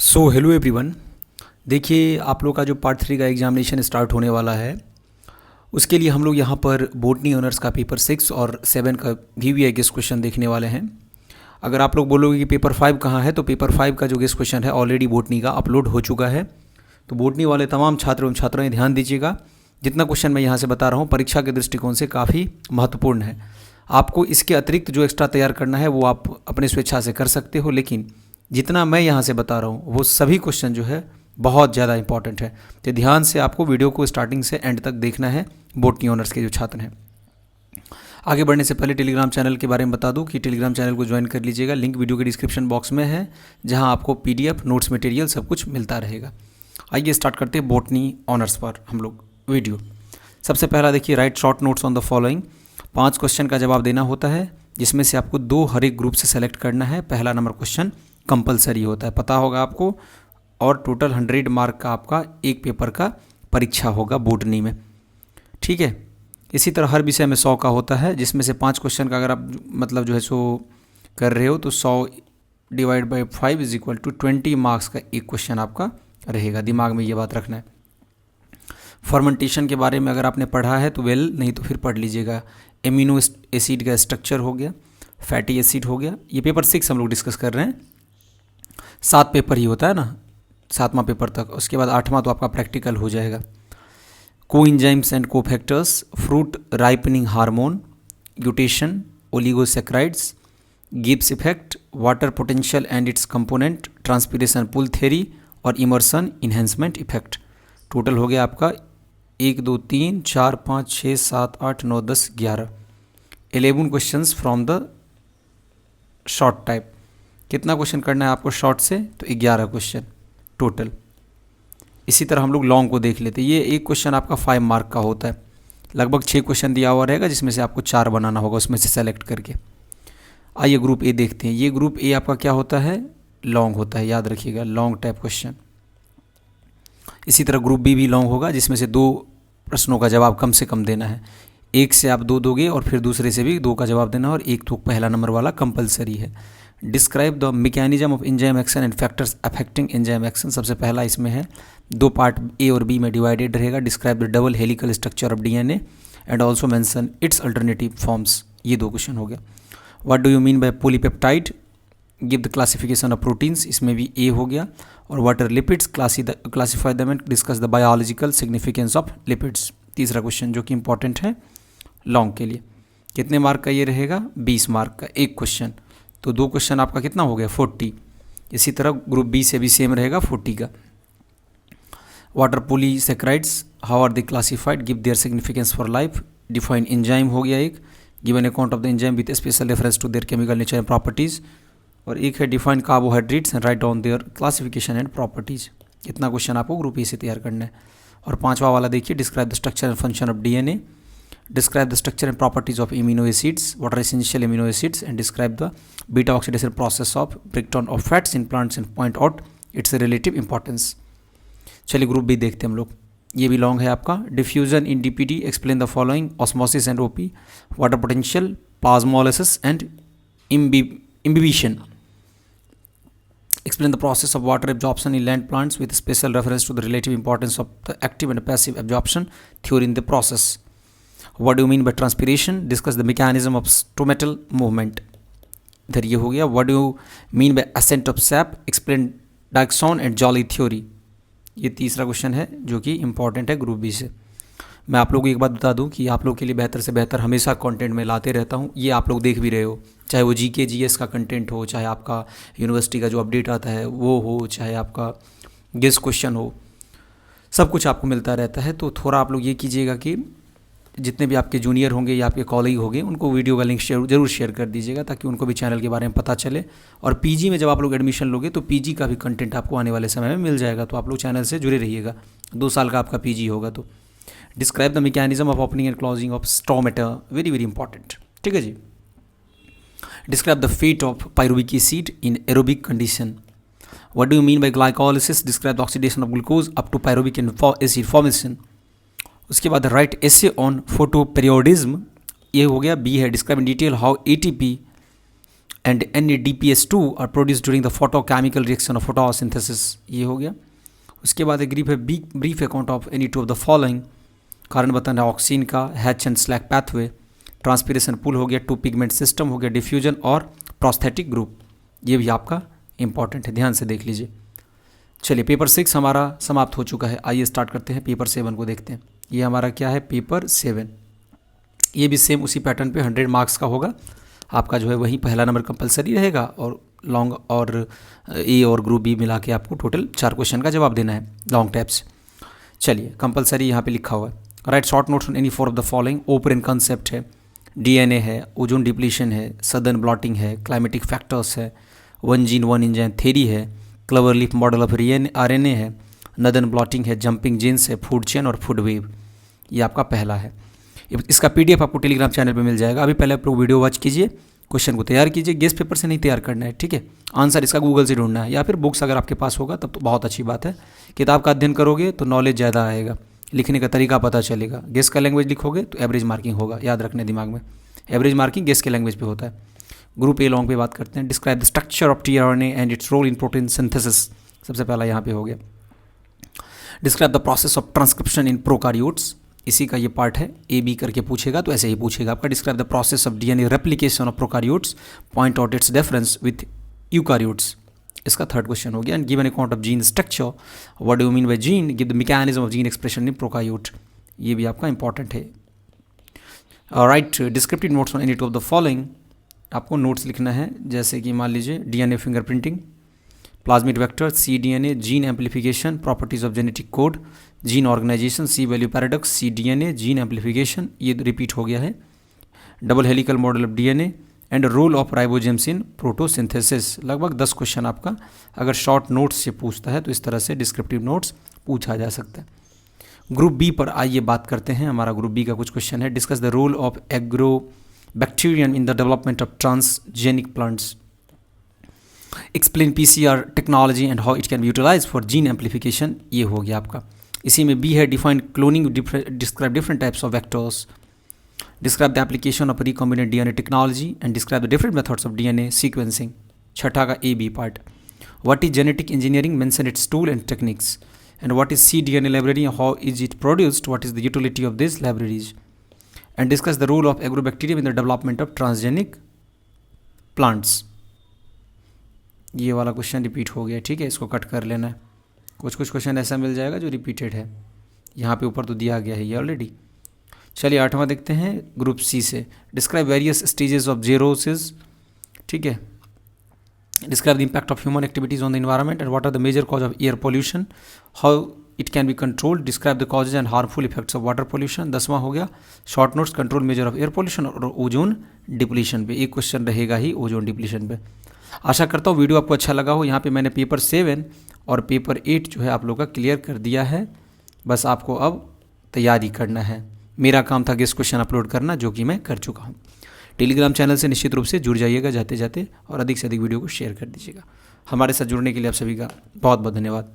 Hello everyone. देखिए, आप लोग का जो पार्ट 3 का एग्जामिनेशन स्टार्ट होने वाला है, उसके लिए हम लोग यहाँ पर बोटनी ऑनर्स का पेपर 6 और 7 का VVI गेस क्वेश्चन देखने वाले हैं। अगर आप लोग बोलोगे कि पेपर 5 कहाँ है, तो पेपर 5 का जो गेस क्वेश्चन है ऑलरेडी बोटनी का अपलोड हो चुका है। तो बोटनी वाले तमाम छात्र एवं छात्राएँ ध्यान दीजिएगा। जितना क्वेश्चन मैं यहाँ से बता रहा हूँ परीक्षा के दृष्टिकोण से काफ़ी महत्वपूर्ण है। आपको इसके अतिरिक्त जो एक्स्ट्रा तैयार करना है वो आप अपने स्वेच्छा से कर सकते हो, लेकिन जितना मैं यहाँ से बता रहा हूँ वो सभी क्वेश्चन जो है बहुत ज़्यादा इंपॉर्टेंट है। तो ध्यान से आपको वीडियो को स्टार्टिंग से एंड तक देखना है, बोटनी ऑनर्स के जो छात्र हैं। आगे बढ़ने से पहले टेलीग्राम चैनल के बारे में बता दूं कि टेलीग्राम चैनल को ज्वाइन कर लीजिएगा। लिंक वीडियो के डिस्क्रिप्शन बॉक्स में है, जहां आपको PDF, नोट्स, मटेरियल सब कुछ मिलता रहेगा। आइए स्टार्ट करते हैं बोटनी ऑनर्स पर हम लोग वीडियो। सबसे पहला देखिए, right short notes on the following. 5 question का जवाब देना होता है, जिसमें से आपको 2 हर एक ग्रुप से सेलेक्ट करना है। पहला नंबर क्वेश्चन कंपलसरी होता है, पता होगा आपको, और टोटल 100 मार्क का आपका एक पेपर का परीक्षा होगा बोटनी में, ठीक है। इसी तरह हर विषय में 100 का होता है, जिसमें से 5 क्वेश्चन का अगर आप मतलब जो है सो कर रहे हो तो 100 divide by 5 is equal to 20 marks का एक क्वेश्चन आपका रहेगा। दिमाग में ये बात रखना है। फर्मेंटेशन के बारे में अगर आपने पढ़ा है तो वेल, नहीं तो फिर पढ़ लीजिएगा। एमिनो एसिड का स्ट्रक्चर हो गया, फैटी एसिड हो गया। ये पेपर 6 हम लोग डिस्कस कर रहे हैं। 7 पेपर ही होता है ना, 7वां पेपर तक। उसके बाद 8वां तो आपका प्रैक्टिकल हो जाएगा। Coenzymes and cofactors, fruit ripening hormone, guttation, oligosaccharides, Gibbs effect, water potential and its component, transpiration pull theory और इमर्सन इन्हेंसमेंट इफेक्ट। टोटल हो गया आपका 1 2 3 4 5 6 7 8 9 10 11 11 questions from the short type. कितना क्वेश्चन करना है आपको शॉर्ट से, तो 11 क्वेश्चन टोटल। इसी तरह हम लोग लॉन्ग को देख लेते हैं। ये एक क्वेश्चन आपका 5 मार्क का होता है। लगभग 6 क्वेश्चन दिया हुआ रहेगा, जिसमें से आपको 4 बनाना होगा उसमें से सेलेक्ट करके। आइए ग्रुप ए देखते हैं। ये ग्रुप ए आपका क्या होता है, लॉन्ग होता है, याद रखिएगा, लॉन्ग टाइप क्वेश्चन। इसी तरह ग्रुप बी भी लॉन्ग होगा, जिसमें से 2 प्रश्नों का जवाब कम से कम देना है। एक से आप 2 दोगे और फिर दूसरे से भी 2 का जवाब देना, और एक तो पहला नंबर वाला कंपलसरी है। Describe the mechanism of enzyme action and factors affecting enzyme action. सबसे पहला इसमें है, 2 पार्ट ए और बी में डिवाइडेड रहेगा। Describe the double helical structure of DNA and also mention its alternative forms. ये 2 क्वेश्चन हो गया। What do you mean by polypeptide, give the classification of proteins, इसमें भी ए हो गया। और what are lipids, classify them and discuss the biological significance of lipids. तीसरा question जो कि इंपॉर्टेंट है लॉन्ग के लिए। कितने मार्क का ये रहेगा, 20 मार्क का एक क्वेश्चन। तो 2 क्वेश्चन आपका कितना हो गया, 40। इसी तरह ग्रुप बी से भी सेम रहेगा 40 का। What are polysaccharides, how are they classified, give their significance for life. Define enzyme हो गया एक, give an account of the enzyme with special reference to their chemical nature and properties. और एक है define carbohydrates and write down their classification and properties. इतना question आपको group A से तैयार करना है। और 5वां वाला देखिए, describe the structure and function of DNA, describe the structure and properties of amino acids, what are essential amino acids, and describe the beta oxidation process of breakdown of fats in plants and point out its relative importance। चलिए group B देखते हैं हम लोग। ये भी long है आपका। Diffusion in DPD, explain the following, osmosis and OP, water potential, plasmolysis and imbibition, explain the process of water absorption in land plants with special reference to the relative importance of the active and passive absorption theory in the process। What do you mean by transpiration, discuss the mechanism of stomatal movement। इधर ये हो गया। What do you mean by ascent of sap, explain Dickson and Joly theory। ये तीसरा question है जो कि important है ग्रुप बी से। मैं आप लोगों को एक बात बता दूं कि आप लोग के लिए बेहतर से बेहतर हमेशा कंटेंट में लाते रहता हूं। ये आप लोग देख भी रहे हो, चाहे वो GK GS का कंटेंट हो, चाहे आपका यूनिवर्सिटी का जो अपडेट आता है वो हो, चाहे आपका गेस क्वेश्चन हो, सब कुछ आपको मिलता रहता है। तो थोड़ा आप लोग ये कीजिएगा कि जितने भी आपके जूनियर होंगे या आपके कॉलीग होंगे उनको वीडियो का लिंक जरूर शेयर कर दीजिएगा, ताकि उनको भी चैनल के बारे में पता चले। और PG में जब आप लोग एडमिशन लोगे तो PG का भी कंटेंट आपको आने वाले समय में मिल जाएगा। तो आप लोग चैनल से जुड़े रहिएगा। 2 साल का आपका PG होगा। तो describe the mechanism of opening and closing of stomata, very very important, ठीक है जी। Describe the fate of pyruvic acid in aerobic condition. What do you mean by glycolysis, describe the oxidation of glucose up to pyruvic acid formation. उसके बाद write essay on photoperiodism, ये हो गया। B है, describe in detail how ATP and NADPS2 are produce during the photochemical reaction of photosynthesis, ये हो गया। उसके बाद एक brief account of any two of the following, कारण बताना ऑक्सीन का, Hatch and Slack pathway, transpiration pull हो गया, टू पिगमेंट सिस्टम हो गया, डिफ्यूजन और प्रोस्थेटिक ग्रुप, ये भी आपका इंपॉर्टेंट है, ध्यान से देख लीजिए। चलिए पेपर 6 हमारा समाप्त हो चुका है, आइए स्टार्ट करते हैं पेपर 7 को देखते हैं। ये हमारा क्या है, पेपर 7। ये भी सेम उसी पैटर्न पे 100 मार्क्स का होगा आपका, जो है वही पहला नंबर कंपलसरी रहेगा और लॉन्ग और ए और ग्रुप बी मिला के आपको टोटल 4 क्वेश्चन का जवाब देना है लॉन्ग टाइप्स। चलिए कंपलसरी यहाँ पे लिखा हुआ है, right short notes on any 4 of the following. Open concept है, DNA है, ओजोन डिप्लीशन है, सदर्न ब्लॉटिंग है, क्लाइमेटिक फैक्टर्स है, one gene one engine theory है, क्लवर लीफ मॉडल ऑफ RNA है, नदर्न ब्लॉटिंग है, जंपिंग जीन्स है, फूड चेन और फूड वेव, ये आपका पहला है। इसका PDF आपको टेलीग्राम चैनल पे मिल जाएगा। अभी पहले आप लोग वीडियो वॉच कीजिए, क्वेश्चन को तैयार कीजिए, गेस्ट पेपर से नहीं तैयार करना है, ठीक है। आंसर इसका गूगल से ढूंढना है या फिर बुक्स अगर आपके पास होगा तब तो बहुत अच्छी बात है। किताब का अध्ययन करोगे तो नॉलेज ज़्यादा आएगा, लिखने का तरीका पता चलेगा। गेस्ट का लैंग्वेज लिखोगे तो एवरेज मार्किंग होगा, याद रखने दिमाग में, एवरेज मार्किंग गेस्ट के लैंग्वेज पे होता है। ग्रुप ए लॉन्ग पे बात करते हैं। Describe the structure of tRNA and its role in protein synthesis, सबसे पहला यहाँ पे हो गया। Describe the process of transcription in prokaryotes, इसी का ये पार्ट है, AB करके पूछेगा तो ऐसे ही पूछेगा आपका। Describe the process of DNA replication of prokaryotes, point out its difference with eukaryotes, इसका थर्ड क्वेश्चन हो गया। And give an account of gene structure, what do you mean by gene, give the mechanism of gene expression in prokaryote, ये भी आपका important है। Write descriptive notes on any two of the following, आपको notes लिखना है, जैसे कि मान लीजिए DNA fingerprinting, plasmid vector, cDNA, gene amplification, properties of genetic code, gene organization, C value paradox, cDNA, gene amplification, ये रिपीट हो गया है। Double helical model of DNA and role of ribozymes in protein synthesis, लगभग 10 question आपका अगर short notes से पूछता है तो इस तरह से डिस्क्रिप्टिव नोट्स पूछा जा सकता है। ग्रुप बी पर आइए बात करते हैं, हमारा ग्रुप बी का कुछ क्वेश्चन है। Discuss the role of Agrobacterium in the development of transgenic plants, explain PCR technology and how it can be utilize for gene amplification, ये हो गया आपका। इसी में बी है define cloning, describe different types of vectors, describe the application of recombinant DNA technology and describe the different methods of DNA sequencing, छठा का AB part. What is genetic engineering, mention its tool and techniques, and what is cDNA library, how is it produced, what is the utility of these libraries, and discuss the role of agrobacterium in the development of transgenic plants। ये वाला question repeat हो गया, ठीक है, इसको cut कर लेना है। कुछ क्वेश्चन ऐसा मिल जाएगा जो रिपीटेड है, यहाँ पे ऊपर तो दिया गया है ये ऑलरेडी। चलिए 8वां देखते हैं ग्रुप C से। डिस्क्राइब वेरियस स्टेजेस ऑफ जेरोसिस, ठीक है। Describe the impact of human activities on the environment and what are the major causes of air pollution, how it can be controlled, describe the causes and harmful effects of water pollution। 10वां हो गया short notes, control measure of air pollution और ozone depletion पे, एक question रहेगा ही ozone depletion पे। आशा करता हूँ video आपको अच्छा लगा हो। यहाँ पे मैंने पेपर 7 और पेपर 8 जो है आप लोग का क्लियर कर दिया है, बस आपको अब तैयारी करना है। मेरा काम था गेस्ट क्वेश्चन अपलोड करना, जो कि मैं कर चुका हूँ। टेलीग्राम चैनल से निश्चित रूप से जुड़ जाइएगा जाते जाते, और अधिक से अधिक वीडियो को शेयर कर दीजिएगा। हमारे साथ जुड़ने के लिए आप सभी का बहुत बहुत धन्यवाद।